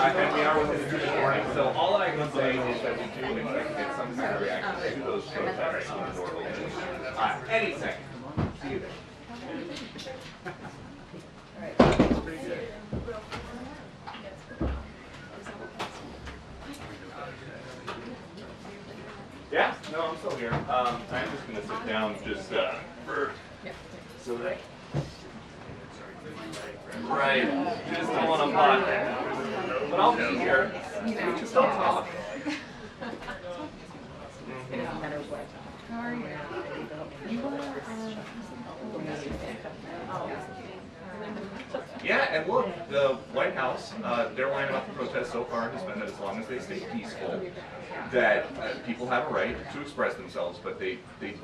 And we are within the Tuesday morning, so all I can say is that we do expect to get some kind of reaction to those protests when the door opens. Any second. See you there. Yeah, no, I'm still here. I'm just going to sit down just for so that. Right, just don't want to bot. But I'll be here. Just don't talk. Yeah, and look, the White House, their line about the protest so far has been that as long as they stay peaceful, that people have a right to express themselves, but they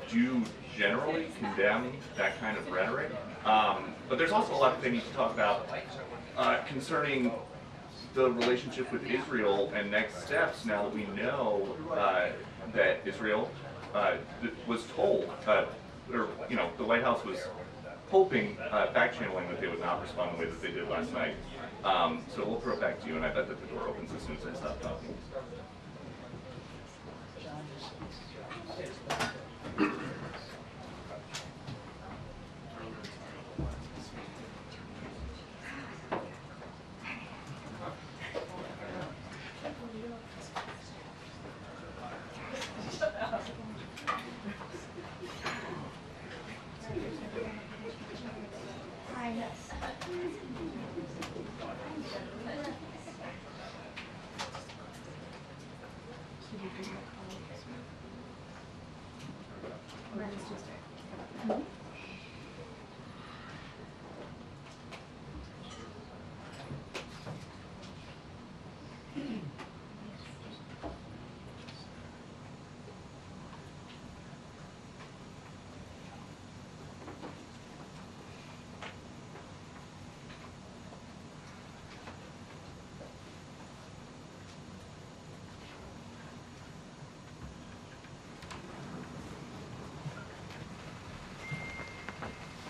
do generally condemn that kind of rhetoric. But there's also a lot that they need to talk about concerning the relationship with Israel and next steps now that we know that Israel was told, or the White House was hoping, back-channeling that they would not respond the way that they did last night. So we'll throw it back to you, and I bet that the door opens as soon as I stop talking.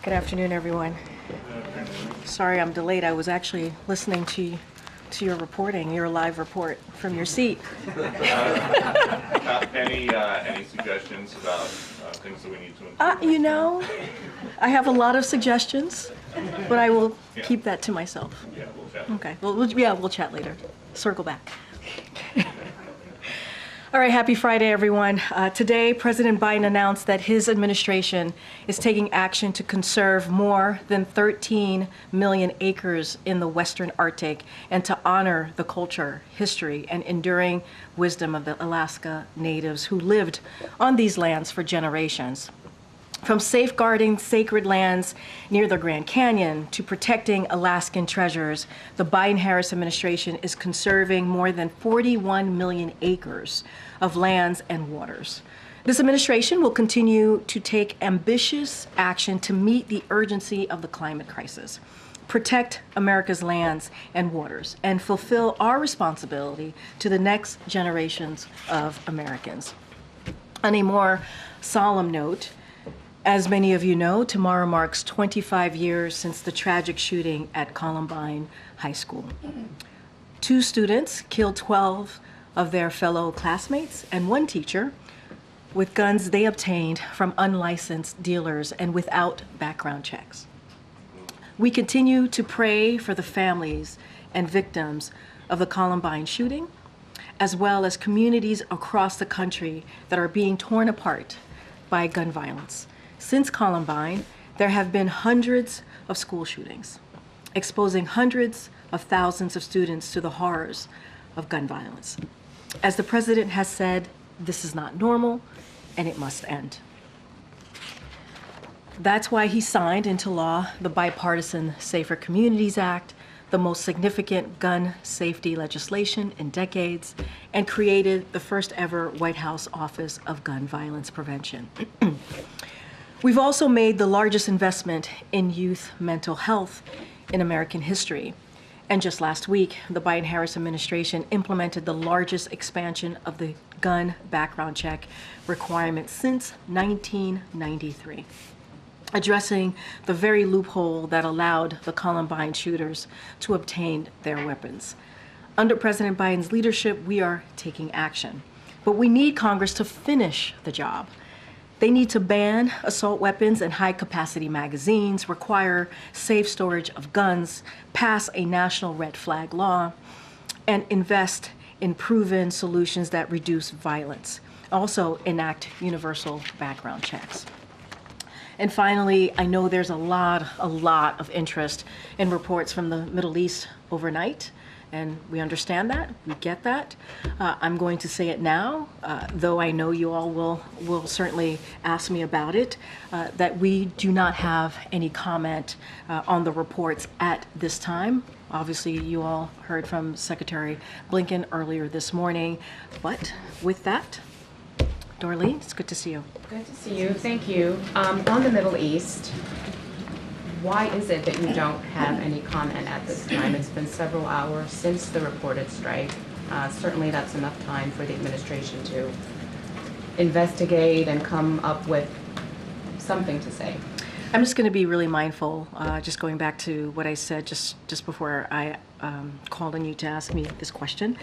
Good afternoon, everyone. Sorry I'm delayed. I was actually listening to your reporting, your live report from your seat. Any suggestions about things that we need to improve? I have a lot of suggestions, but I will keep that to myself. Yeah, we'll chat. Okay. We'll chat later. Circle back. All right, happy Friday, everyone. Today, President Biden announced that his administration is taking action to conserve more than 13 million acres in the Western Arctic and to honor the culture, history, and enduring wisdom of the Alaska natives who lived on these lands for generations. From safeguarding sacred lands near the Grand Canyon to protecting Alaskan treasures, the Biden-Harris administration is conserving more than 41 million acres of lands and waters. This administration will continue to take ambitious action to meet the urgency of the climate crisis, protect America's lands and waters, and fulfill our responsibility to the next generations of Americans. On a more solemn note, as many of you know, tomorrow marks 25 years since the tragic shooting at Columbine High School. 2 students killed 12 of their fellow classmates and 1 teacher with guns they obtained from unlicensed dealers and without background checks. We continue to pray for the families and victims of the Columbine shooting, as well as communities across the country that are being torn apart by gun violence. Since Columbine, there have been hundreds of school shootings, exposing hundreds of thousands of students to the horrors of gun violence. As the president has said, this is not normal, and it must end. That's why he signed into law the bipartisan Safer Communities Act, the most significant gun safety legislation in decades, and created the first ever White House Office of Gun Violence Prevention. We've also made the largest investment in youth mental health in American history. And just last week, the Biden-Harris administration implemented the largest expansion of the gun background check requirement since 1993. addressing the very loophole that allowed the Columbine shooters to obtain their weapons. Under President Biden's leadership, we are taking action. But we need Congress to finish the job. They need to ban assault weapons and high-capacity magazines, require safe storage of guns, pass a national red flag law, and invest in proven solutions that reduce violence. Also enact universal background checks. And finally, I know there's a lot of interest in reports from the Middle East overnight, and we understand that, we get that. I'm going to say it now, though I know you all will certainly ask me about it, that we do not have any comment on the reports at this time. Obviously, you all heard from Secretary Blinken earlier this morning, but with that, Dorleen, it's good to see you. Good to see you. Thank you. On the Middle East, why is it that you don't have any comment at this time? It's been several hours since the reported strike. Certainly that's enough time for the administration to investigate and come up with something to say. I'm just going to be really mindful, just going back to what I said just before I called on you to ask me this question.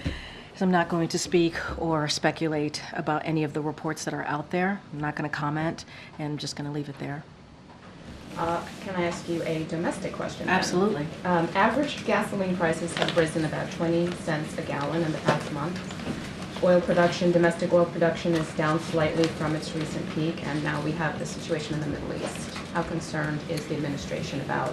I'm not going to speak or speculate about any of the reports that are out there. I'm not going to comment, and I'm just going to leave it there. Can I ask you a domestic question? Then? Absolutely. Average gasoline prices have risen about 20 cents a gallon in the past month. Oil production, domestic oil production is down slightly from its recent peak, and now we have the situation in the Middle East. How concerned is the administration about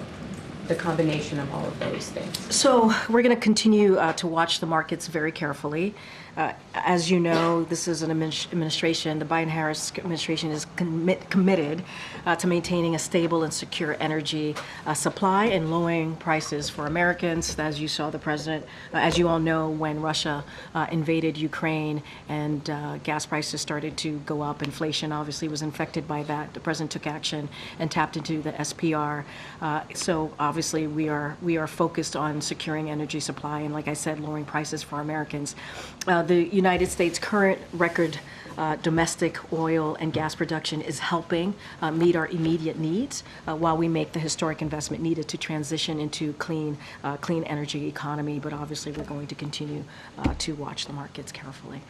the combination of all of those things? So we're going to continue to watch the markets very carefully. As you know, this is an administration, the Biden-Harris administration is committed to maintaining a stable and secure energy supply and lowering prices for Americans. As you saw the president, as you all know, when Russia invaded Ukraine and gas prices started to go up, inflation obviously was infected by that. The president took action and tapped into the SPR. So obviously we are focused on securing energy supply and, like I said, lowering prices for Americans. The United States' current record domestic oil and gas production is helping meet our immediate needs while we make the historic investment needed to transition into clean energy economy. But obviously, we're going to continue to watch the markets carefully.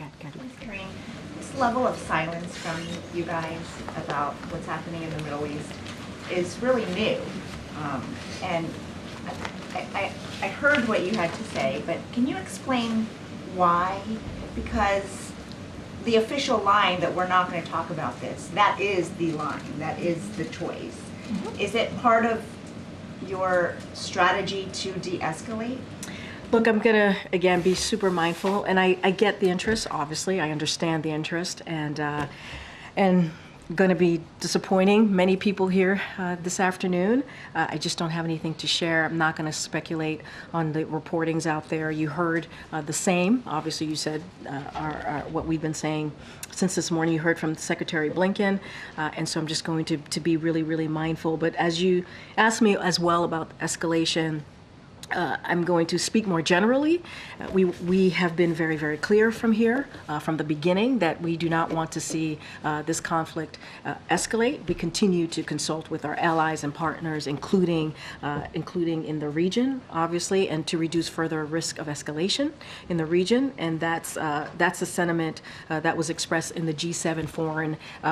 Ms. Karine, this level of silence from you guys about what's happening in the Middle East is really new. And I heard what you had to say, but can you explain why? Because the official line that we're not going to talk about this, that is the line, that is the choice. Mm-hmm. Is it part of your strategy to de-escalate? Look, I'm going to, again, be super mindful, and I get the interest, obviously. I understand the interest, and going to be disappointing many people here this afternoon. I just don't have anything to share. I'm not going to speculate on the reportings out there. You heard the same. Obviously, you said what we've been saying since this morning. You heard from Secretary Blinken, and so I'm just going to be really, really mindful. But as you asked me as well about escalation, I'm going to speak more generally. We have been very, very clear from here, from the beginning, that we do not want to see this conflict escalate. We continue to consult with our allies and partners, including in the region, obviously, and to reduce further risk of escalation in the region. And that's a sentiment that was expressed in the G7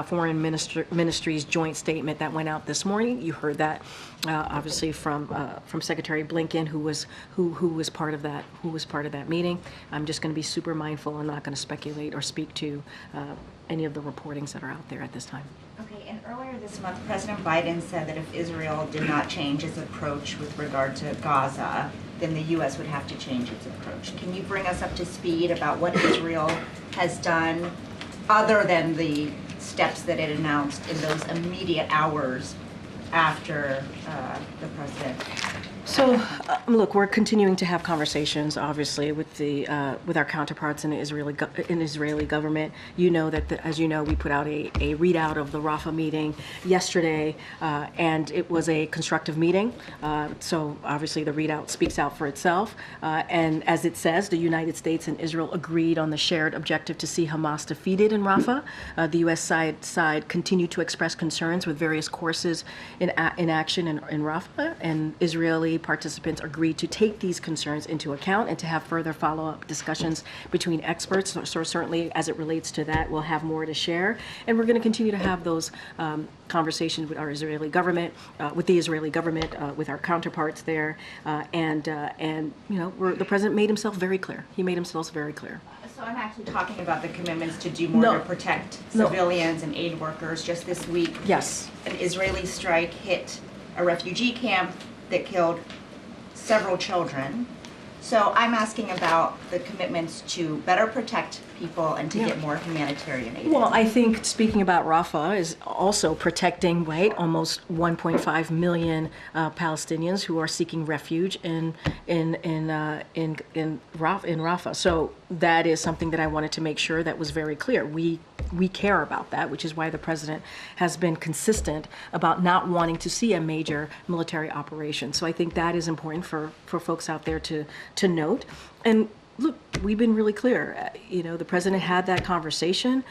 foreign ministries joint statement that went out this morning. You heard that, obviously, from Secretary Blinken, who was part of that meeting. I'm just going to be super mindful. I'm not going to speculate or speak to any of the reportings that are out there at this time. Okay, and earlier this month, President Biden said that if Israel did not change its approach with regard to Gaza, then the U.S. would have to change its approach. Can you bring us up to speed about what Israel has done other than the steps that it announced in those immediate hours after the president? So, look, we're continuing to have conversations, obviously, with our counterparts in the Israeli government. You know that, as you know, we put out a readout of the Rafah meeting yesterday, and it was a constructive meeting. So, obviously, the readout speaks out for itself. And as it says, the United States and Israel agreed on the shared objective to see Hamas defeated in Rafah. The U.S. side continued to express concerns with various courses in action in Rafah, and Israeli participants agreed to take these concerns into account and to have further follow-up discussions between experts. So certainly, as it relates to that, we'll have more to share, and we're going to continue to have those conversations with our Israeli government, with the Israeli government, with our counterparts there, and the president made himself very clear. He made himself very clear. So I'm actually talking about the commitments to do more to protect civilians and aid workers. Just this week, Yes. an Israeli strike hit a refugee camp that killed several children. So I'm asking about the commitments to better protect people and to get more humanitarian aid. Well, I think speaking about Rafah is also protecting, right, almost 1.5 million Palestinians who are seeking refuge in Rafah. So that is something that I wanted to make sure that was very clear. We care about that, which is why the president has been consistent about not wanting to see a major military operation. So I think that is important for folks out there to note. And look, we've been really clear. The president had that conversation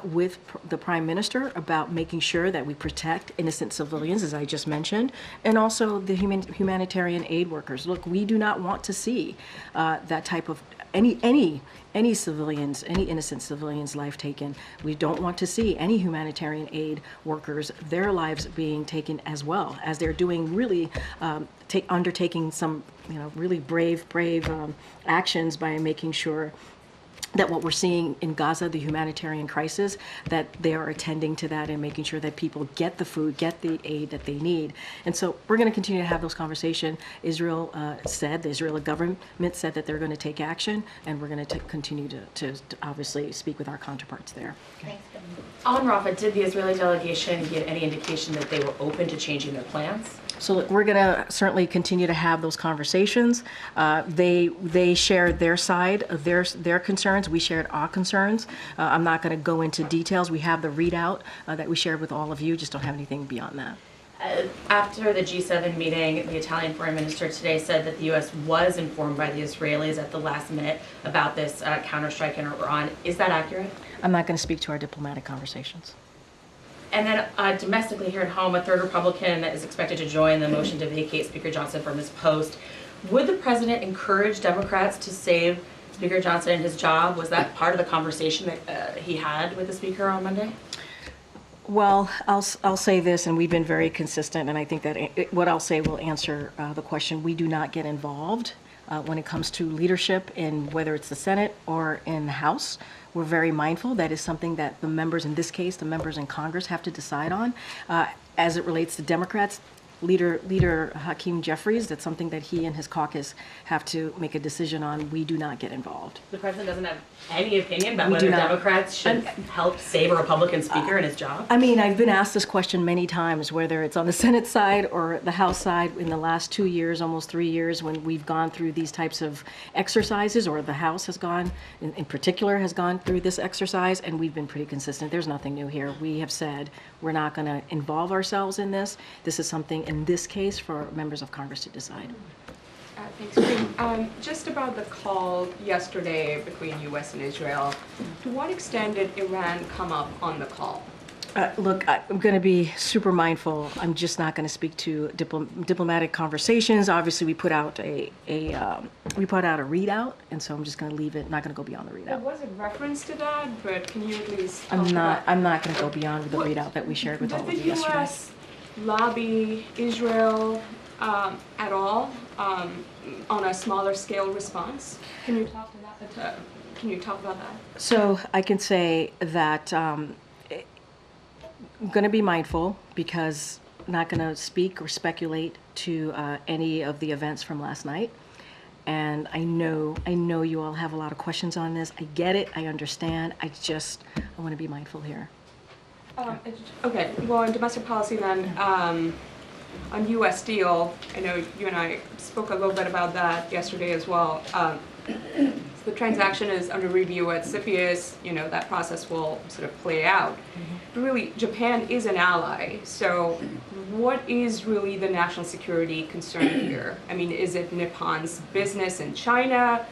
with the prime minister about making sure that we protect innocent civilians, as I just mentioned, and also the humanitarian aid workers. Look, we do not want to see that type of any civilians, any innocent civilians' life taken. We don't want to see any humanitarian aid workers, their lives being taken as well, as they're doing really undertaking some really brave actions by making sure that what we're seeing in Gaza, the humanitarian crisis, that they are attending to that and making sure that people get the food, get the aid that they need. And so we're going to continue to have those conversations. The Israeli government said that they're going to take action, and we're going to continue to obviously speak with our counterparts there. Thanks. On Rafah, did the Israeli delegation give any indication that they were open to changing their plans? So look, we're going to certainly continue to have those conversations. They shared their side of their concerns. We shared our concerns. I'm not going to go into details. We have the readout that we shared with all of you. Just don't have anything beyond that. After the G7 meeting, the Italian foreign minister today said that the U.S. was informed by the Israelis at the last minute about this counterstrike in Iran. Is that accurate? I'm not going to speak to our diplomatic conversations. And then domestically here at home, a third Republican is expected to join the motion to vacate Speaker Johnson from his post. Would the president encourage Democrats to save Speaker Johnson and his job? Was that part of the conversation that he had with the Speaker on Monday? Well, I'll say this, and we've been very consistent, and I think that what I'll say will answer the question. We do not get involved when it comes to leadership in whether it's the Senate or in the House. We're very mindful. That is something that the members, in this case, the members in Congress, have to decide on. As it relates to Democrats, Leader Hakeem Jeffries, that's something that he and his caucus have to make a decision on. We do not get involved. The president doesn't have any opinion about whether Democrats should help save a Republican speaker in his job? I mean, I've been asked this question many times, whether it's on the Senate side or the House side in the last 2 years, almost 3 years, when we've gone through these types of exercises, or the House has gone, in particular, has gone through this exercise, and we've been pretty consistent. There's nothing new here. We have said we're not going to involve ourselves in this. This is something, in this case, for members of Congress to decide. Thanks, Karine. Just about the call yesterday between U.S. and Israel, to what extent did Iran come up on the call? Look, I'm going to be super mindful. I'm just not going to speak to diplomatic conversations. Obviously, we put out a readout, and so I'm just going to leave it. Not going to go beyond the There readout. was a reference to that, but can you at least I'm talk not going to go beyond the readout that we shared with all of you Did the yesterday. U.S. lobby Israel at all on a smaller scale response? Can you talk to that? Can you talk about that? So I can say that I'm going to be mindful, because I'm not going to speak or speculate to any of the events from last night. And I know you all have a lot of questions on this. I get it. I understand. I want to be mindful here. Okay, well, in domestic policy then, on U.S. Steel, I know you and I spoke a little bit about that yesterday as well. The transaction is under review at CFIUS. That process will sort of play out. But really, Japan is an ally. So what is really the national security concern here? I mean, is it Nippon's business in China?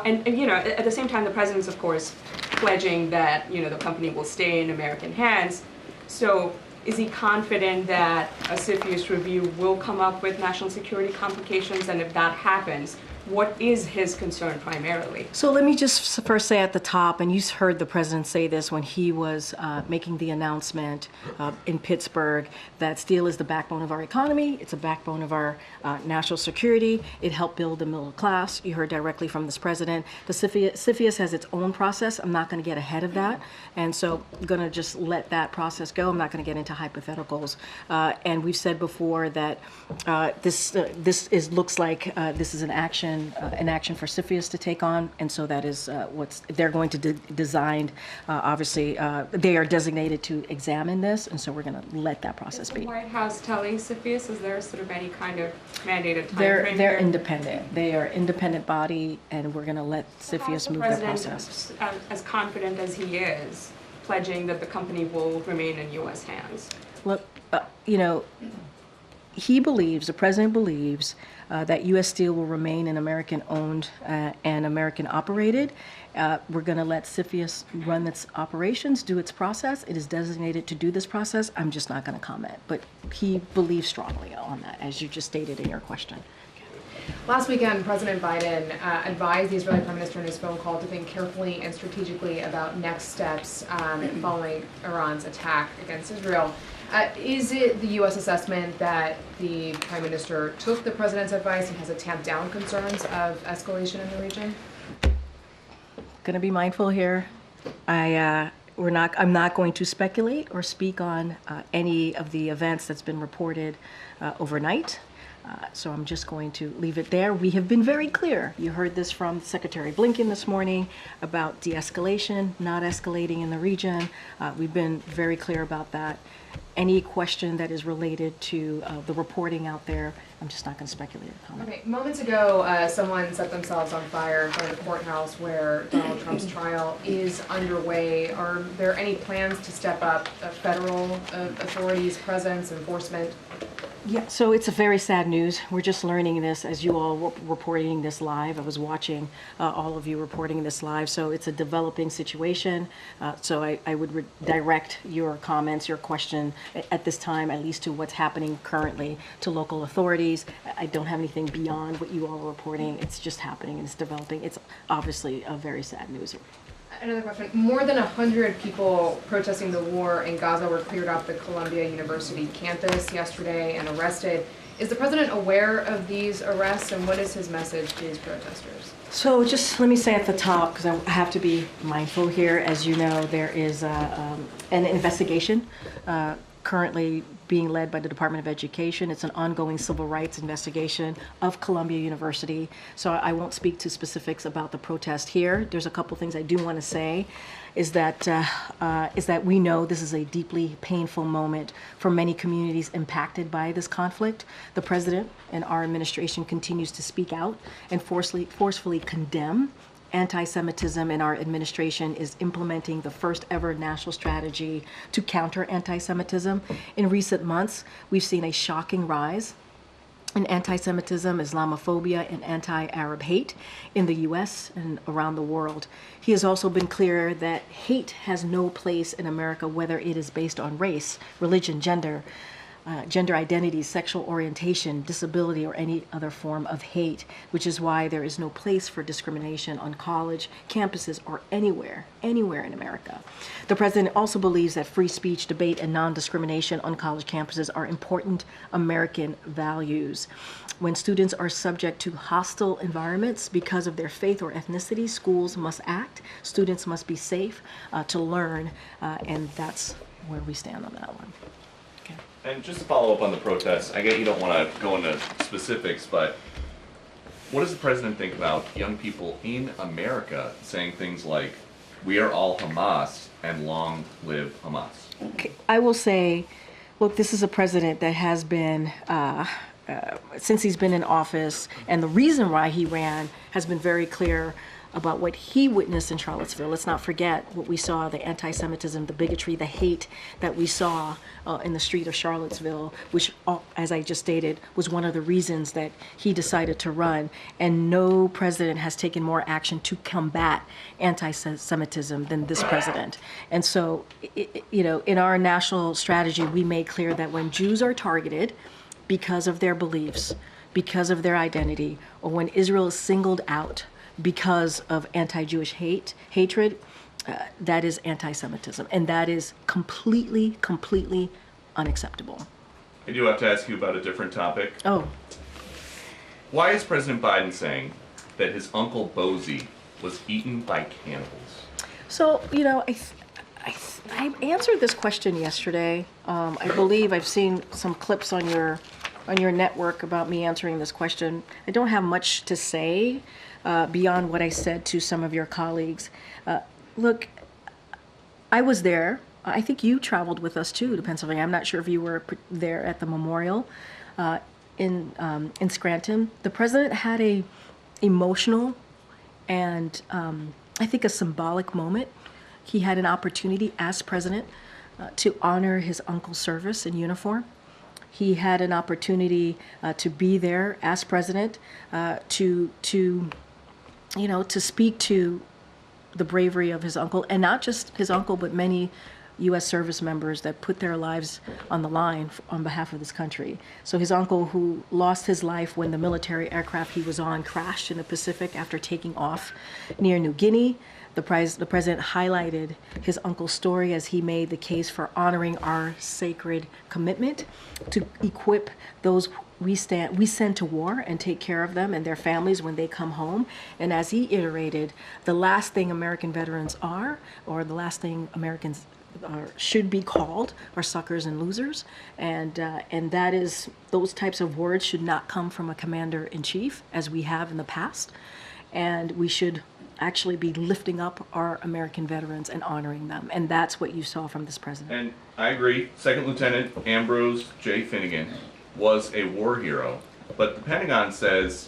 And at the same time, the president's, of course, pledging that, the company will stay in American hands. So is he confident that a CFIUS review will come up with national security complications? And if that happens, what is his concern primarily? So let me just first say at the top, and you heard the president say this when he was making the announcement in Pittsburgh, that steel is the backbone of our economy. It's a backbone of our national security. It helped build the middle class. You heard directly from this president. The CFIUS has its own process. I'm not going to get ahead of that. And so I'm going to just let that process go. I'm not going to get into hypotheticals. And we've said before that this looks like this is an action for CFIUS to take on, and so that is what they're going to design. Obviously, they are designated to examine this, and so we're going to let that process Is the be. White House telling CFIUS, is there sort of any kind of mandated time frame They're here? independent. They are independent body, and we're going to let CFIUS move their process. How's the president, as confident as he is, pledging that the company will remain in U.S. hands? Look, the president believes that U.S. Steel will remain an American-owned and American-operated. We're going to let CFIUS run its operations, do its process. It is designated to do this process. I'm just not going to comment. But he believes strongly on that, as you just stated in your question. Last weekend, President Biden advised the Israeli Prime Minister in his phone call to think carefully and strategically about next steps following Iran's attack against Israel. Is it the U.S. assessment that the Prime Minister took the President's advice and has a tamped down concerns of escalation in the region? Going to be mindful here. I'm not going to speculate or speak on any of the events that's been reported overnight. So I'm just going to leave it there. We have been very clear. You heard this from Secretary Blinken this morning about de-escalation, not escalating in the region. We've been very clear about that. Any question that is related to the reporting out there, I'm just not going to speculate or comment. Okay, moments ago, someone set themselves on fire in front of the courthouse where Donald Trump's trial is underway. Are there any plans to step up federal authorities' presence, enforcement? Yeah, so it's a very sad news. We're just learning this as you all were reporting this live. I was watching all of you reporting this live. So it's a developing situation. So I would direct your comments, your question at this time, at least to what's happening currently to local authorities. I don't have anything beyond what you all are reporting. It's just happening and it's developing. It's obviously a very sad news. Another question. More than 100 people protesting the war in Gaza were cleared off the Columbia University campus yesterday and arrested. Is the president aware of these arrests, and what is his message to these protesters? So just let me say at the top, because I have to be mindful here, as you know, there is an investigation currently being led by the Department of Education. It's an ongoing civil rights investigation of Columbia University. So I won't speak to specifics about the protest here. There's a couple things I do want to say is that we know this is a deeply painful moment for many communities impacted by this conflict. The president and our administration continues to speak out and forcefully condemn anti-Semitism, and our administration is implementing the first ever national strategy to counter anti-Semitism. In recent months, we've seen a shocking rise in anti-Semitism, Islamophobia, and anti-Arab hate in the U.S. and around the world. He has also been clear that hate has no place in America, whether it is based on race, religion, gender identity, sexual orientation, disability, or any other form of hate, which is why there is no place for discrimination on college campuses or anywhere in America. The president also believes that free speech, debate, and non-discrimination on college campuses are important American values. When students are subject to hostile environments because of their faith or ethnicity, schools must act. Students must be safe to learn, and that's where we stand on that one. And just to follow up on the protests, I get you don't want to go into specifics, but what does the president think about young people in America saying things like, "We are all Hamas and long live Hamas"? Okay. I will say Look, this is a president that has been, since he's been in office, and the reason why he ran has been very clear about what he witnessed in Charlottesville. Let's not forget what we saw, the anti-Semitism, the bigotry, the hate that we saw in the street of Charlottesville, which, as I just stated, was one of the reasons that he decided to run. And no president has taken more action to combat anti-Semitism than this president. And so, in our national strategy, we made clear that when Jews are targeted because of their beliefs, because of their identity, or when Israel is singled out because of anti-Jewish hatred, that is anti-Semitism, and that is completely unacceptable. I do have to ask you about a different topic. Oh, Why is President Biden saying that his uncle Bozie was eaten by cannibals? so I answered this question yesterday. I believe I've seen some clips on your network about me answering this question. I don't have much to say beyond what I said to some of your colleagues. Look, I was there. I think you traveled with us too to Pennsylvania. I'm not sure if you were there at the memorial in Scranton. The president had a emotional and I think a symbolic moment. He had an opportunity as president to honor his uncle's service in uniform. He had an opportunity to be there as president to speak to the bravery of his uncle, and not just his uncle, but many U.S. service members that put their lives on the line on behalf of this country. So his uncle, who lost his life when the military aircraft he was on crashed in the Pacific after taking off near New Guinea, the president highlighted his uncle's story as he made the case for honoring our sacred commitment to equip those we send to war and take care of them and their families when they come home. And as he iterated, the last thing American veterans are, or the last thing Americans should be called, are suckers and losers. And that is, those types of words should not come from a commander-in-chief, as we have in the past. And we should actually be lifting up our American veterans and honoring them. And that's what you saw from this president. And I agree, Second Lieutenant Ambrose J. Finnegan was a war hero, but the Pentagon says,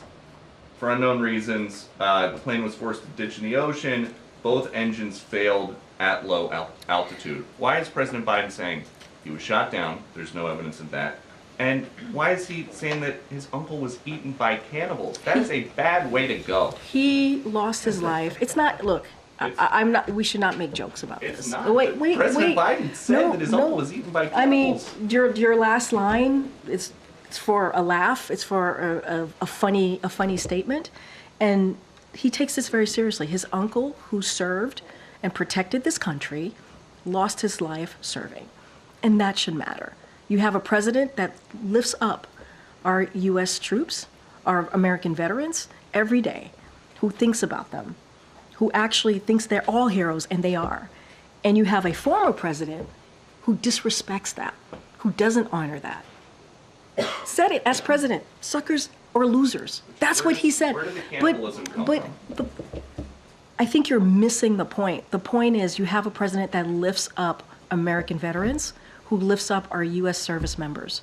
for unknown reasons, the plane was forced to ditch in the ocean. Both engines failed at low altitude. Why is President Biden saying he was shot down? There's no evidence of that. And why is he saying that his uncle was eaten by cannibals? That is a bad way to go. He lost his life. It's not, look, I'm not, we should not make jokes about It's this. not. Wait. President Biden said No, that his no. uncle was eaten by I mean, cannibals. your last line, it's for a laugh. It's for a funny statement. And he takes this very seriously. His uncle, who served and protected this country, lost his life serving. And that should matter. You have a president that lifts up our U.S. troops, our American veterans, every day, who thinks about them, who actually thinks they're all heroes, and they are. And you have a former president who disrespects that, who doesn't honor that. Said it as president, suckers or losers. That's what he said. Where did the cannibalism come from? But I think you're missing the point. The point is you have a president that lifts up American veterans, who lifts up our U.S. service members.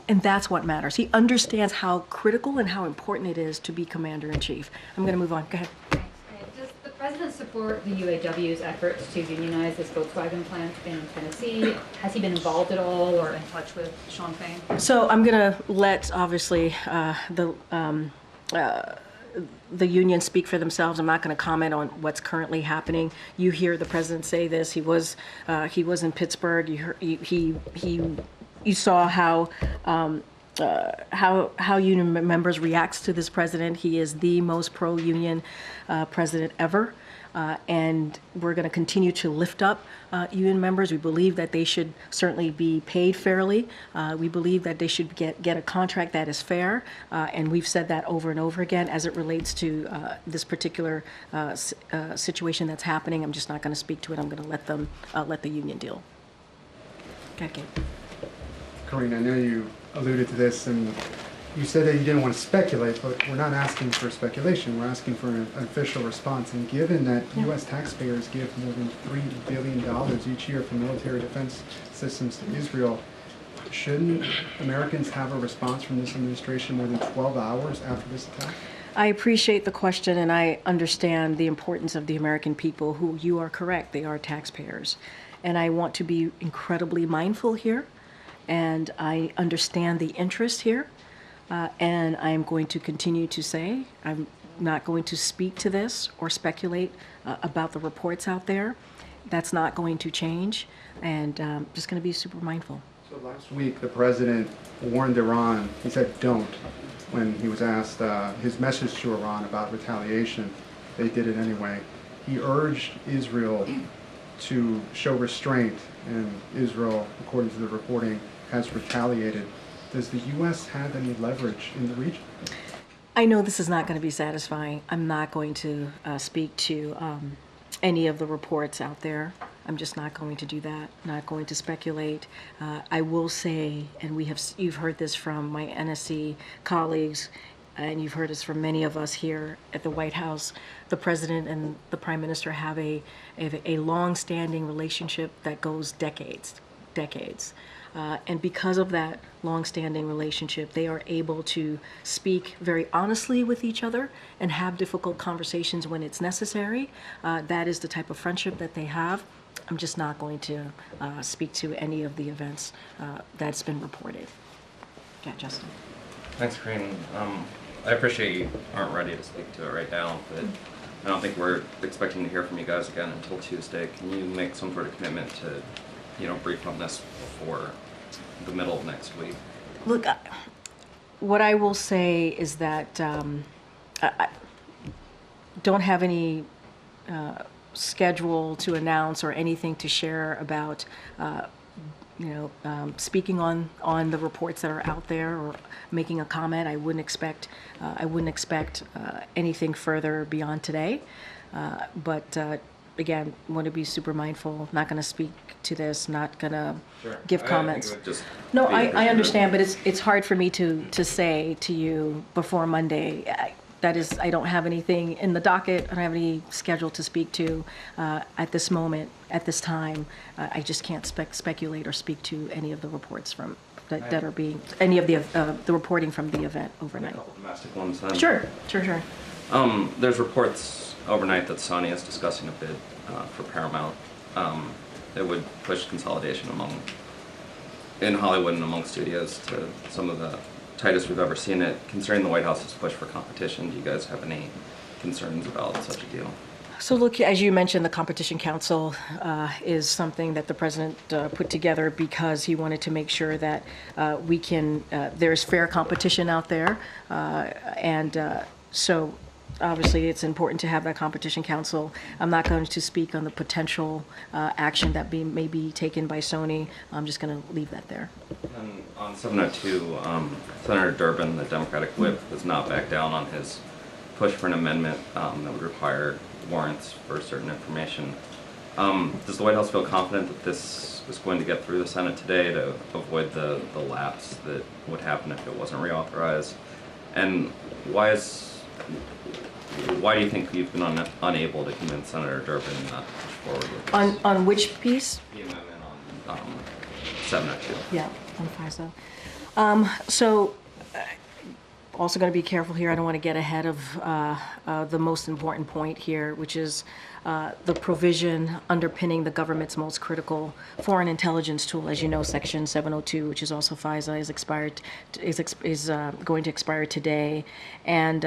And that's what matters. He understands how critical and how important it is to be commander-in-chief. I'm going to move on. Go ahead. Does the president support the UAW's efforts to unionize this Volkswagen plant in Tennessee? Has he been involved at all or in touch with Sean Fain? So I'm going to let, obviously, the union speak for themselves. I'm not going to comment on what's currently happening. You hear the president say this. He was in Pittsburgh. You saw how union members reacts to this president. He is the most pro-union president ever. And we're going to continue to lift up union members. We believe that they should certainly be paid fairly. We believe that they should get a contract that is fair. And we've said that over and over again as it relates to this particular situation that's happening. I'm just not going to speak to it. I'm going to let the union deal. Okay. Karine, I know you alluded to this, and you said that you didn't want to speculate, but we're not asking for speculation. We're asking for an official response. And given that U.S. taxpayers give more than $3 billion each year for military defense systems to Israel, shouldn't Americans have a response from this administration more than 12 hours after this attack? I appreciate the question, and I understand the importance of the American people who, you are correct, they are taxpayers. And I want to be incredibly mindful here, and I understand the interest here, and I am going to continue to say, I'm not going to speak to this or speculate about the reports out there. That's not going to change, and just going to be super mindful. So last week, the president warned Iran, he said don't, when he was asked his message to Iran about retaliation. They did it anyway. He urged Israel to show restraint, and Israel, according to the reporting, has retaliated. Does the U.S. have any leverage in the region? I know this is not going to be satisfying. I'm not going to speak to any of the reports out there. I'm just not going to do that. Not going to speculate. I will say, and you've heard this from my NSC colleagues, and you've heard this from many of us here at the White House. The president and the prime minister have a long-standing relationship that goes decades. And because of that long-standing relationship, they are able to speak very honestly with each other and have difficult conversations when it's necessary. That is the type of friendship that they have. I'm just not going to speak to any of the events that's been reported. Yeah, Justin. Thanks, Karine. I appreciate you aren't ready to speak to it right now, but I don't think we're expecting to hear from you guys again until Tuesday. Can you make some sort of commitment to, brief on this before the middle of next week? Look, what I will say is that I don't have any schedule to announce or anything to share about, speaking on the reports that are out there or making a comment. I wouldn't expect anything further beyond today. But again, want to be super mindful. Not going to speak to this. Not going to give comments. No, I understand, but it's hard for me to say to you before Monday. I don't have anything in the docket. I don't have any schedule to speak to at this moment, at this time. I just can't speculate or speak to any of the reports that are being, any of the reporting from the event overnight. A couple domestic ones then. Sure. There's reports overnight that Sony is discussing a bid for Paramount. It would push consolidation in Hollywood and among studios to some of the tightest we've ever seen it. Considering the White House's push for competition, do you guys have any concerns about such a deal? So look, as you mentioned, the Competition Council is something that the president put together because he wanted to make sure that there's fair competition out there. So obviously it's important to have that Competition Council. I'm not going to speak on the potential action that may be taken by Sony. I'm just going to leave that there. And on 702, Senator Durbin, the Democratic whip, has not backed down on his push for an amendment that would require warrants for certain information. Does the White House feel confident that this is going to get through the Senate today to avoid the lapse that would happen if it wasn't reauthorized? And why do you think you've been unable to convince Senator Durbin not to push forward with this? On which piece? The amendment on 702. Yeah, on FISA. Also going to be careful here. I don't want to get ahead of the most important point here, which is the provision underpinning the government's most critical foreign intelligence tool. As you know, Section 702, which is also FISA, is going to expire today, and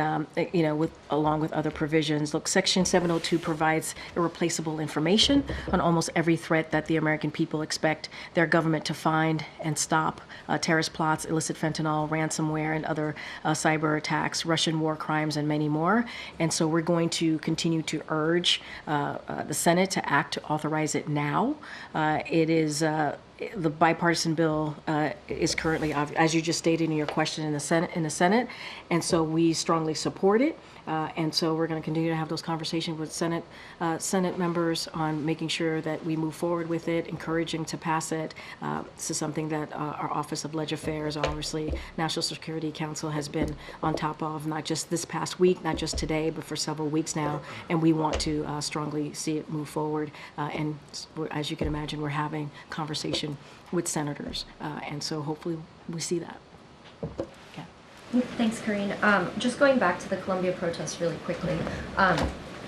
along with other provisions. Look, Section 702 provides irreplaceable information on almost every threat that the American people expect their government to find and stop: terrorist plots, illicit fentanyl, ransomware, and other cyber attacks, Russian war crimes, and many more. And so we're going to continue to urge the Senate to act to authorize it now. It is the bipartisan bill is currently, as you just stated in your question, in the Senate, and so we strongly support it. And so we're going to continue to have those conversations with Senate members on making sure that we move forward with it, encouraging to pass it. This is something that our Office of Leg Affairs, obviously National Security Council, has been on top of, not just this past week, not just today, but for several weeks now. And we want to strongly see it move forward. And as you can imagine, we're having conversation with senators. And so hopefully we see that. Okay. Thanks, Karine. Just going back to the Columbia protests really quickly,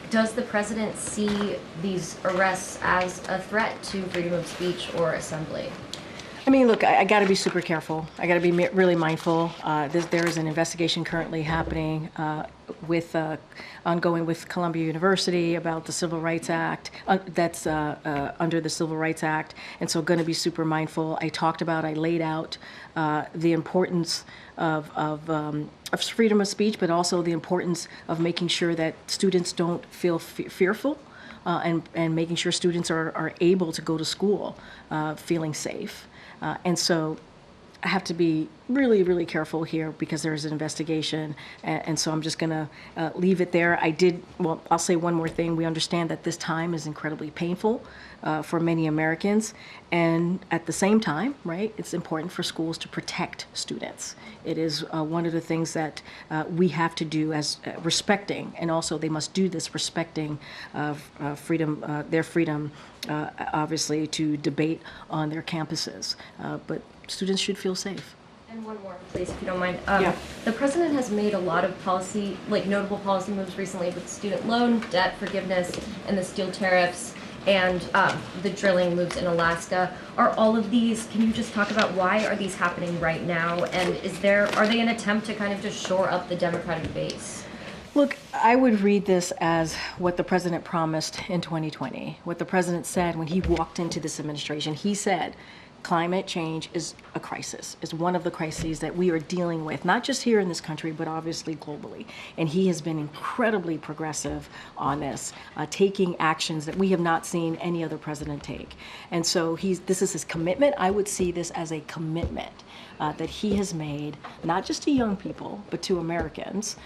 does the president see these arrests as a threat to freedom of speech or assembly? I mean, look, I got to be super careful. I got to be really mindful. There is an investigation currently happening ongoing with Columbia University about the Civil Rights Act, that's under the Civil Rights Act, and so going to be super mindful. I laid out the importance of freedom of speech, but also the importance of making sure that students don't feel fearful, and making sure students are able to go to school feeling safe. And so I have to be really, really careful here because there is an investigation. And so I'm just going to leave it there. I'll say one more thing. We understand that this time is incredibly painful for many Americans. And at the same time, right, it's important for schools to protect students. It is one of the things that we have to do as respecting, and also they must do this respecting their freedom, obviously, to debate on their campuses. But students should feel safe. And one more, please, if you don't mind. Yeah. The president has made a lot of notable policy moves recently with student loan, debt forgiveness, and the steel tariffs, and the drilling moves in Alaska. Are all of these, can you just talk about why are these happening right now? And are they an attempt to kind of just shore up the Democratic base? Look, I would read this as what the president promised in 2020. What the president said when he walked into this administration. He said, climate change is a crisis, is one of the crises that we are dealing with, not just here in this country, but obviously globally. And he has been incredibly progressive on this, taking actions that we have not seen any other president take. And so this is his commitment. I would see this as a commitment that he has made, not just to young people, but to Americans,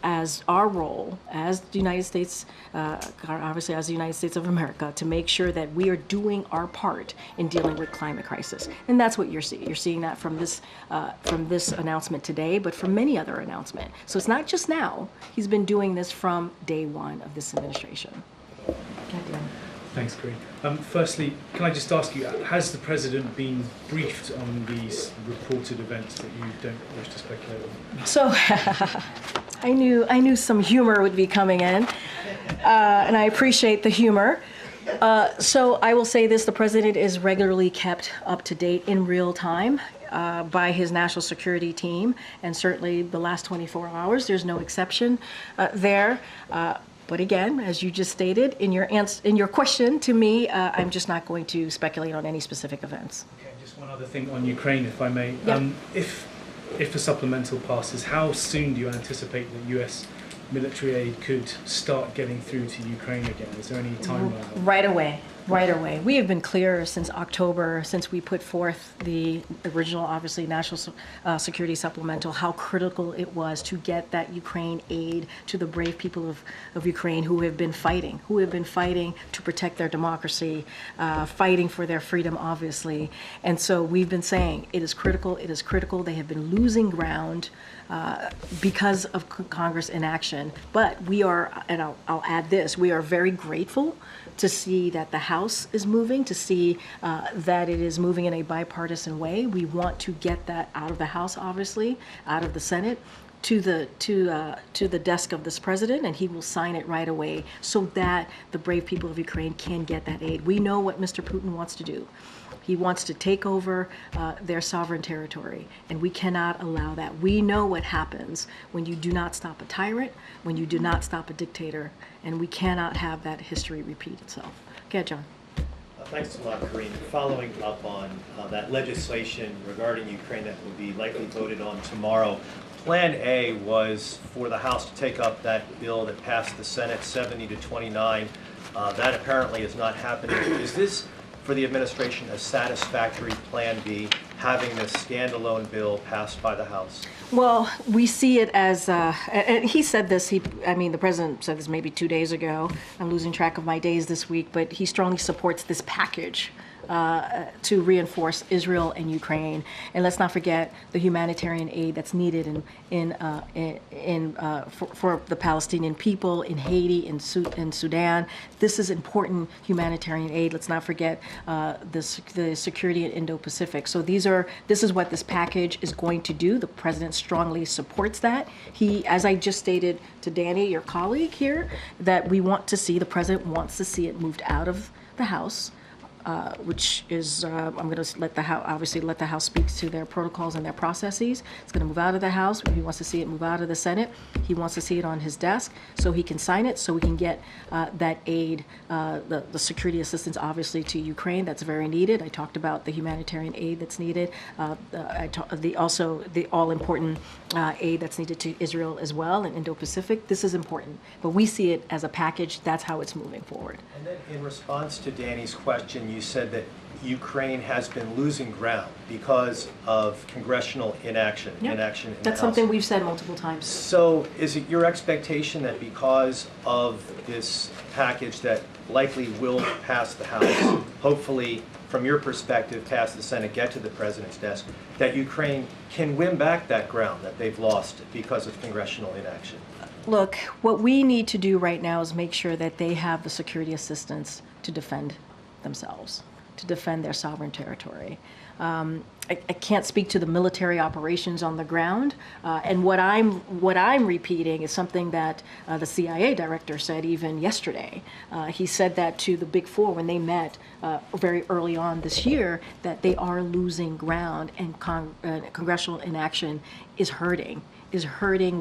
as our role as the United States, obviously as the United States of America, to make sure that we are doing our part in dealing with climate crisis. And that's what you're seeing. You're seeing that from this announcement today, but from many other announcements. So it's not just now. He's been doing this from day one of this administration. Thanks, Karine. Firstly, can I just ask you, has the president been briefed on these reported events that you don't wish to speculate on? So I knew some humor would be coming in, and I appreciate the humor. So I will say this: the president is regularly kept up to date in real time by his national security team, and certainly the last 24 hours, there's no exception there. But again, as you just stated in your question to me, I'm just not going to speculate on any specific events. Okay, just one other thing on Ukraine, if I may. Yep. If the supplemental passes, how soon do you anticipate that U.S. military aid could start getting through to Ukraine again? Is there any timeline? Right away. We have been clear since October, since we put forth the original, obviously, national security supplemental, how critical it was to get that Ukraine aid to the brave people of Ukraine who have been fighting to protect their democracy, fighting for their freedom, obviously. And so we've been saying it is critical. They have been losing ground because of Congress inaction. But we are, and I'll add this, we are very grateful to see that the House is moving, to see that it is moving in a bipartisan way. We want to get that out of the House, obviously, out of the Senate, to the desk of this president, and he will sign it right away so that the brave people of Ukraine can get that aid. We know what Mr. Putin wants to do. He wants to take over their sovereign territory, and we cannot allow that. We know what happens when you do not stop a tyrant, when you do not stop a dictator, and we cannot have that history repeat itself. Okay, John. Thanks a lot, Karine. Following up on that legislation regarding Ukraine that will be likely voted on tomorrow, Plan A was for the House to take up that bill that passed the Senate 70 to 29. That apparently is not happening. Is this, for the administration, a satisfactory Plan B, having this standalone bill passed by the House? Well, we see it as, and he said this, the president said this maybe 2 days ago. I'm losing track of my days this week, but he strongly supports this package to reinforce Israel and Ukraine. And let's not forget the humanitarian aid that's needed for the Palestinian people in Haiti, in Sudan. This is important humanitarian aid. Let's not forget the security in Indo-Pacific. So this is what this package is going to do. The president strongly supports that. He, as I just stated to Danny, your colleague here, that the president wants to see it moved out of the House, which is, I'm going to let the House speak to their protocols and their processes. It's going to move out of the House. He wants to see it move out of the Senate. He wants to see it on his desk so he can sign it, so we can get that aid, the security assistance, obviously, to Ukraine. That's very needed. I talked about the humanitarian aid that's needed, the all-important aid that's needed to Israel as well, and Indo-Pacific. This is important, but we see it as a package. That's how it's moving forward. And then in response to Danny's question, you said that Ukraine has been losing ground because of congressional inaction. Yep. Inaction in the That's House. something we've said multiple times. So is it your expectation that because of this package that likely will pass the House, hopefully from your perspective pass the Senate, get to the president's desk, that Ukraine can win back that ground that they've lost because of congressional inaction? Look, what we need to do right now is make sure that they have the security assistance to defend themselves, to defend their sovereign territory. I can't speak to the military operations on the ground, and what I'm repeating is something that the CIA director said even yesterday. He said that to the Big Four when they met very early on this year, that they are losing ground, and congressional inaction is hurting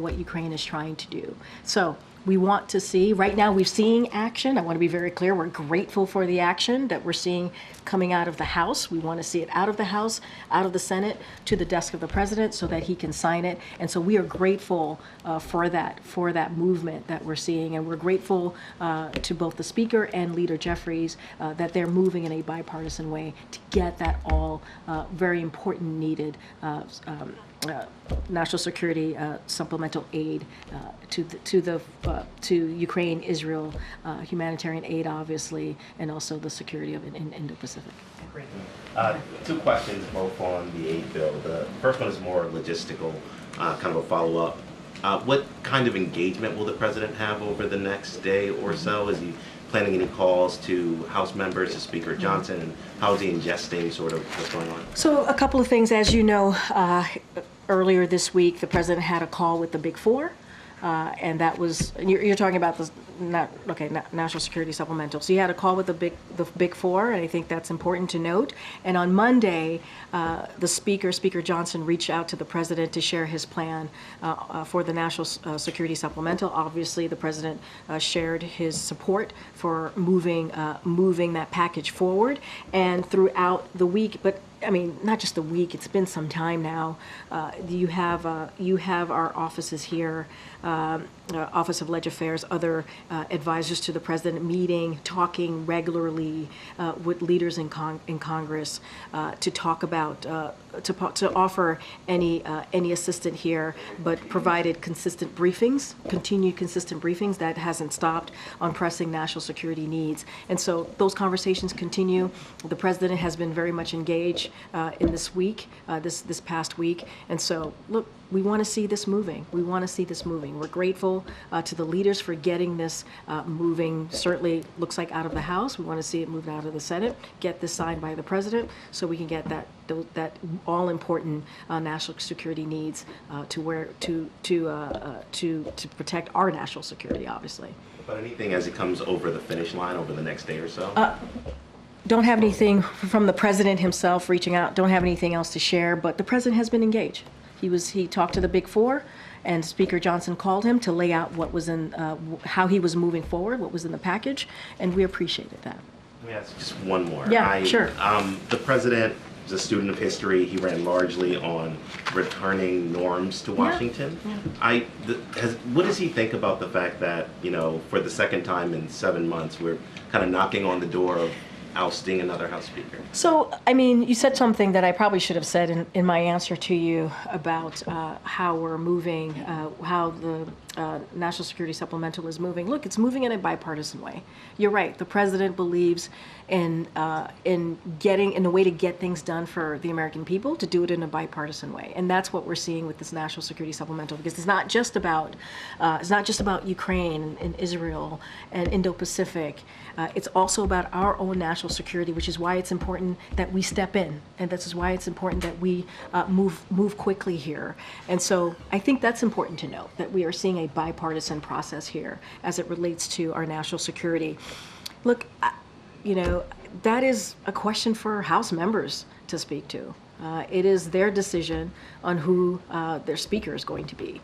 what Ukraine is trying to do. So we want to see, right now we're seeing action. I want to be very clear, we're grateful for the action that we're seeing coming out of the House. We want to see it out of the House, out of the Senate, to the desk of the president so that he can sign it. And so we are grateful for that movement that we're seeing. And we're grateful to both the Speaker and Leader Jeffries that they're moving in a bipartisan way to get that all very important, needed national security supplemental aid to Ukraine, Israel, humanitarian aid, obviously, and also the security of it in Indo-Pacific. Two questions, both on the aid bill. The first one is more logistical, kind of a follow-up. What kind of engagement will the president have over the next day or so? Is he planning any calls to House members, to Speaker Johnson, and how is he ingesting sort of what's going on? So a couple of things, as you know, earlier this week, the president had a call with the Big Four, and that was, you're talking about the national security supplemental. So you had a call with the Big Four, and I think that's important to note. And on Monday, the Speaker Johnson, reached out to the president to share his plan for the national security supplemental. Obviously, the president shared his support for moving that package forward, and throughout the week, but I mean, not just a week, it's been some time now. You have our offices here, Office of Leg Affairs, other advisors to the president, meeting, talking regularly with leaders in Congress to talk about, to offer any assistance here, but provided consistent briefings, continued consistent briefings. That hasn't stopped on pressing national security needs. And so those conversations continue. The president has been very much engaged in this week, this past week. And so, look, we want to see this moving. We want to see this moving. We're grateful to the leaders for getting this moving. Certainly looks like out of the House. We want to see it moved out of the Senate, get this signed by the president so we can get that all-important national security needs to protect our national security, obviously. But anything as it comes over the finish line over the next day or so? Don't have anything from the president himself reaching out. Don't have anything else to share, but the president has been engaged. He talked to the Big Four, and Speaker Johnson called him to lay out what was in, how he was moving forward, what was in the package, and we appreciated that. Let me ask just one more. Yeah, sure. The president is a student of history. He ran largely on returning norms to Washington. Yeah. What does he think about the fact that, for the second time in 7 months, we're kind of knocking on the door of ousting another House Speaker? So, I mean, you said something that I probably should have said in my answer to you about how we're moving, how national security supplemental is moving. Look, it's moving in a bipartisan way. You're right. The president believes in a way to get things done for the American people, to do it in a bipartisan way, and that's what we're seeing with this national security supplemental. Because it's not just about Ukraine and Israel and Indo-Pacific. It's also about our own national security, which is why it's important that we step in, and this is why it's important that we move quickly here. And so I think that's important to note, that we are seeing a bipartisan process here as it relates to our national security. Look, that is a question for House members to speak to. It is their decision on who their speaker is going to be.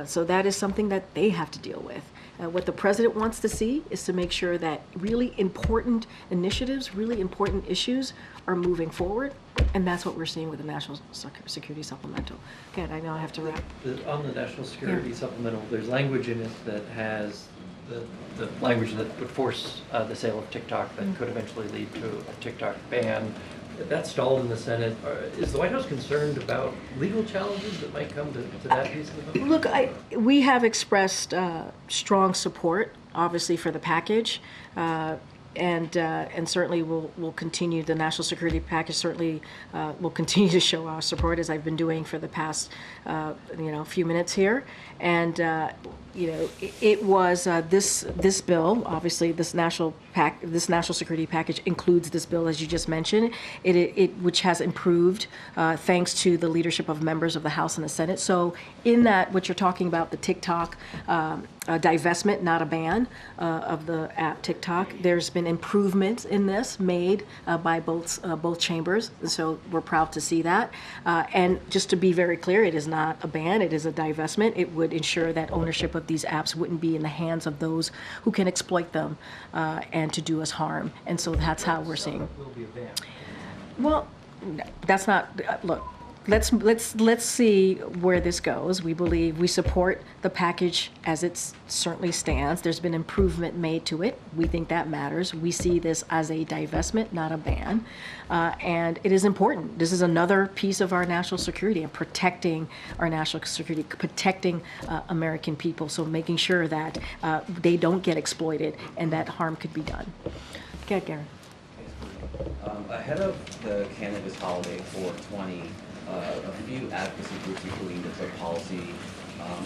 So that is something that they have to deal with. What the president wants to see is to make sure that really important initiatives, really important issues are moving forward, and that's what we're seeing with the National Security Supplemental. Again, I know I have to wrap. On the National Security Supplemental, there's language in it that has the language that would force the sale of TikTok that could eventually lead to a TikTok ban. That's stalled in the Senate. Is the White House concerned about legal challenges that might come to that piece of the bill? Look, we have expressed strong support, obviously, for the package, and certainly we'll continue. The national security package certainly will continue to show our support, as I've been doing for the past few minutes here. And it was this bill, obviously this national security package includes this bill, as you just mentioned, which has improved thanks to the leadership of members of the House and the Senate. So in that, what you're talking about, the TikTok divestment, not a ban of the app TikTok, there's been improvements in this made by both chambers. So we're proud to see that. And just to be very clear, it is not a ban, it is a divestment. It would ensure that ownership of these apps wouldn't be in the hands of those who can exploit them and to do us harm. And so that's how we're seeing. Will be a ban. Well, that's not, look, let's see where this goes. We support the package as it certainly stands. There's been improvement made to it. We think that matters. We see this as a divestment, not a ban. And it is important. This is another piece of our national security and protecting our national security, protecting American people. So making sure that they don't get exploited and that harm could be done. Go ahead, Garen. Ahead of the cannabis holiday 420, a few advocacy groups, including the Drug Policy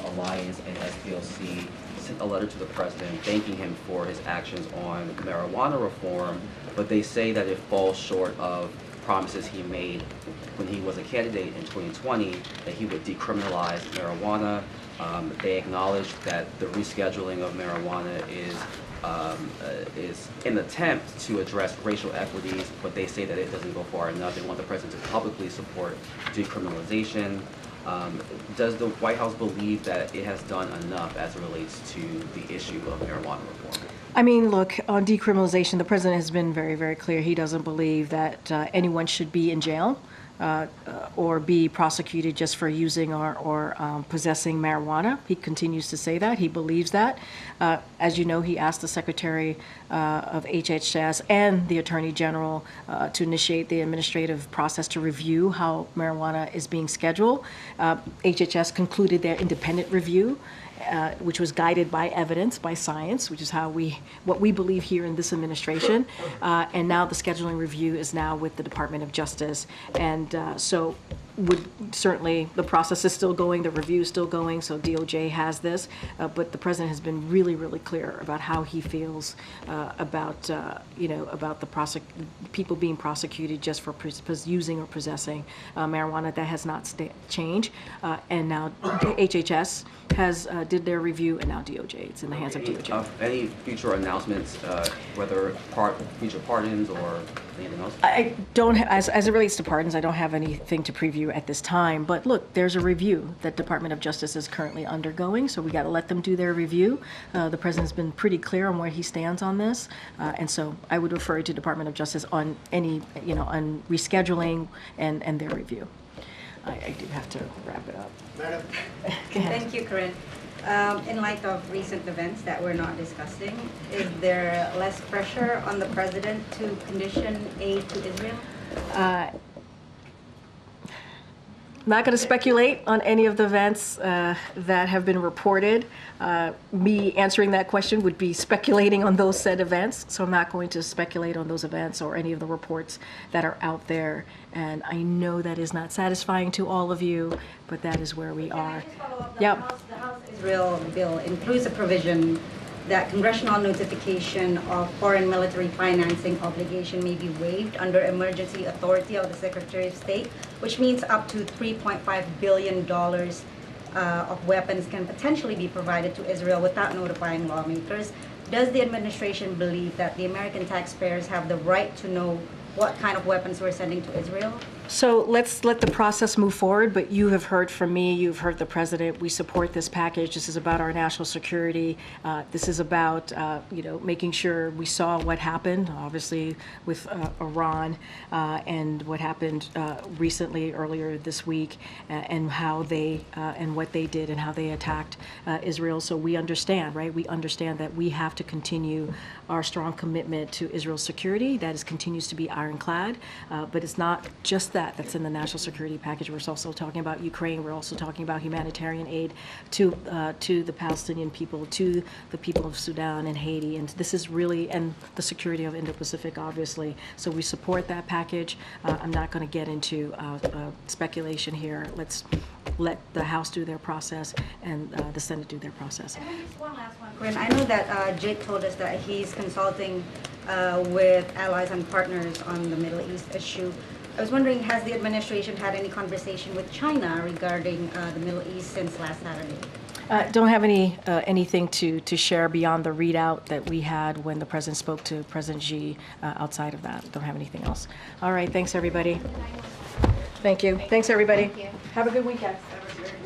Alliance and SPLC, sent a letter to the president thanking him for his actions on marijuana reform, but they say that it falls short of promises he made when he was a candidate in 2020 that he would decriminalize marijuana. They acknowledge that the rescheduling of marijuana is an attempt to address racial equities, but they say that it doesn't go far enough. They want the president to publicly support decriminalization. Does the White House believe that it has done enough as it relates to the issue of marijuana reform? I mean, look, on decriminalization, the president has been very, very clear. He doesn't believe that anyone should be in jail or be prosecuted just for using or possessing marijuana. He continues to say that. He believes that. As you know, he asked the Secretary of HHS and the Attorney General to initiate the administrative process to review how marijuana is being scheduled. HHS concluded their independent review, which was guided by evidence, by science, which is what we believe here in this administration. And now the scheduling review is now with the Department of Justice. And so certainly the process is still going, the review is still going, so DOJ has this. But the president has been really, really clear about how he feels about the people being prosecuted just for using or possessing marijuana. That has not changed. And now HHS has did their review, and now DOJ. It's in the hands of DOJ. Any future announcements, whether future pardons or anything else? I don't, as it relates to pardons, I don't have anything to preview at this time. But look, there's a review that Department of Justice is currently undergoing, so we got to let them do their review. The president's been pretty clear on where he stands on this, and so I would refer to Department of Justice on any, on rescheduling and their review. I do have to wrap it up. Madam. Thank you, Karine. In light of recent events that we're not discussing, is there less pressure on the president to condition aid to Israel? not going to speculate on any of the events that have been reported. Me answering that question would be speculating on those said events, so I'm not going to speculate on those events or any of the reports that are out there. And I know that is not satisfying to all of you, but that is where we are. Yep. The House Israel bill includes a provision that congressional notification of foreign military financing obligation may be waived under emergency authority of the Secretary of State, which means up to $3.5 billion of weapons can potentially be provided to Israel without notifying lawmakers. Does the administration believe that the American taxpayers have the right to know what kind of weapons we're sending to Israel? So let's let the process move forward, but you have heard from me, you've heard the president, we support this package. This is about our national security. This is about, making sure we saw what happened, obviously, with Iran and what happened recently, earlier this week, and how they, and what they did and how they attacked Israel. So we understand, right? We understand that we have to continue our strong commitment to Israel's security. That continues to be ironclad, but it's not just that's in the national security package. We're also talking about Ukraine. We're also talking about humanitarian aid to the Palestinian people, to the people of Sudan and Haiti. And this is really, and the security of Indo-Pacific, obviously. So we support that package. I'm not going to get into speculation here. Let's let the House do their process and the Senate do their process. And then just one last one, Corinne. I know that Jake told us that he's consulting with allies and partners on the Middle East issue. I was wondering, has the administration had any conversation with China regarding the Middle East since last Saturday? Don't have anything to share beyond the readout that we had when the president spoke to President Xi. Outside of that, don't have anything else. All right, thanks everybody. Thank you. Thanks everybody. Thank you. Have a good weekend. That was very